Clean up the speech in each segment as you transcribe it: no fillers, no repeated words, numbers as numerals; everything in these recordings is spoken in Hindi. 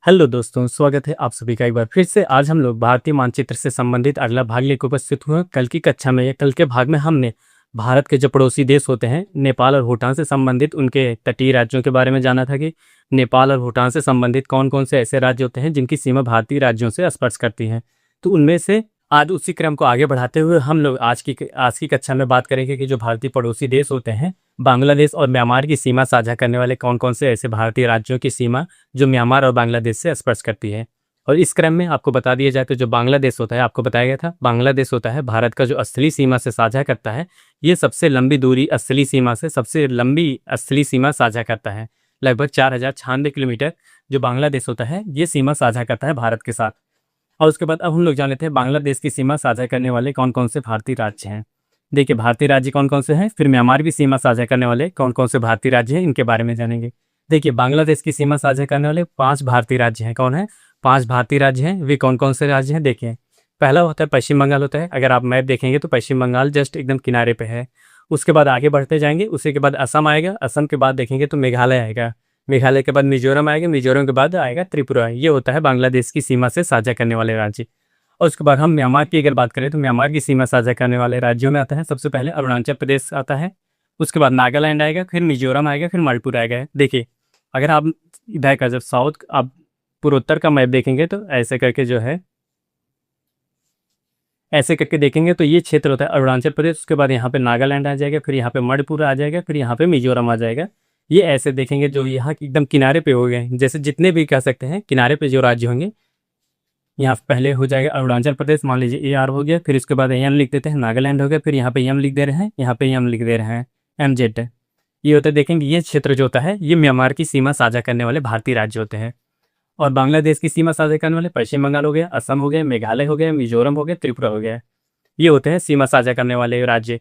हेलो दोस्तों, स्वागत है आप सभी का एक बार फिर से। आज हम लोग भारतीय मानचित्र से संबंधित अगला भाग लेकर उपस्थित हुए हैं। कल की कक्षा में या कल के भाग में हमने भारत के जो पड़ोसी देश होते हैं नेपाल और भूटान से संबंधित उनके तटीय राज्यों के बारे में जाना था कि नेपाल और भूटान से संबंधित कौन कौन से ऐसे राज्य होते हैं जिनकी सीमा भारतीय राज्यों से स्पर्श करती है। तो उनमें से आज उसी क्रम को आगे बढ़ाते हुए हम लोग आज की कक्षा में बात करेंगे कि जो भारतीय पड़ोसी देश होते हैं, बांग्लादेश और म्यांमार की सीमा साझा करने वाले कौन कौन से ऐसे भारतीय राज्यों की सीमा जो म्यांमार और बांग्लादेश से स्पर्श करती है। और इस क्रम में आपको बता दिया जाए तो जो बांग्लादेश होता है, आपको बताया गया था, बांग्लादेश होता है भारत का जो असली सीमा से साझा करता है। ये सबसे लंबी दूरी असली सीमा से सबसे लंबी असली सीमा साझा करता है। लगभग 4096 किलोमीटर जो बांग्लादेश होता है ये सीमा साझा करता है भारत के साथ। और उसके बाद अब हम लोग जान लेते हैं बांग्लादेश की सीमा साझा करने वाले कौन कौन से भारतीय राज्य हैं। देखिए, भारतीय राज्य कौन कौन से हैं, फिर म्यांमार की सीमा साझा करने वाले कौन कौन से भारतीय राज्य हैं, इनके बारे में जानेंगे। देखिए, बांग्लादेश की सीमा साझा करने वाले 5 भारतीय राज्य हैं। कौन है? 5 भारतीय राज्य हैं। वे कौन कौन से राज्य हैं? देखिए, पहला होता है पश्चिम बंगाल होता है। अगर आप मैप देखेंगे तो पश्चिम बंगाल जस्ट एकदम किनारे पे है। उसके बाद आगे बढ़ते जाएंगे, उसी के बाद असम आएगा। असम के बाद देखेंगे तो मेघालय आएगा। मेघालय के बाद मिजोरम आएगा। मिजोरम के बाद आएगा त्रिपुरा। ये होता है बांग्लादेश की सीमा से साझा करने वाले राज्य। और उसके बाद हम म्यांमार की अगर बात करें तो म्यांमार की सीमा साझा करने वाले राज्यों में आता है सबसे पहले अरुणाचल प्रदेश आता है। उसके बाद नागालैंड आएगा, फिर मिजोरम आएगा, फिर मणिपुर आएगा। देखिए, अगर आप इधर का जब साउथ आप पूर्वोत्तर का मैप देखेंगे तो ऐसे करके जो है, ऐसे करके देखेंगे तो ये क्षेत्र होता है अरुणाचल प्रदेश। उसके बाद यहाँ पे नागालैंड आ जाएगा, फिर यहाँ पे मणिपुर आ जाएगा, फिर यहाँ पे मिजोरम आ जाएगा। ये ऐसे देखेंगे जो यहाँ एकदम किनारे पे हो गए, जैसे जितने भी कह सकते हैं किनारे पे जो राज्य होंगे। यहाँ पहले हो जाएगा अरुणाचल प्रदेश, मान लीजिए AR हो गया, फिर उसके बाद एम लिख देते हैं, नागालैंड हो गया, फिर यहाँ पे एम लिख दे रहे हैं, यहाँ पे एम लिख दे रहे हैं, MZ। ये होता है, देखेंगे ये क्षेत्र जो होता है ये म्यांमार की सीमा साझा करने वाले भारतीय राज्य होते हैं। और बांग्लादेश की सीमा साझा करने वाले पश्चिम बंगाल हो गया, असम हो गया, मेघालय हो गया, मिजोरम हो गया, त्रिपुरा हो गया। ये होते हैं सीमा साझा करने वाले राज्य।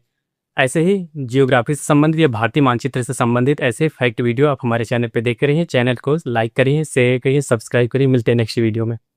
ऐसे ही जियोग्राफी से संबंधित या भारतीय मानचित्र से संबंधित ऐसे फैक्ट वीडियो आप हमारे चैनल पर देख रहे हैं। चैनल को लाइक करिए, शेयर करिए, सब्सक्राइब करिए। मिलते हैं नेक्स्ट वीडियो में।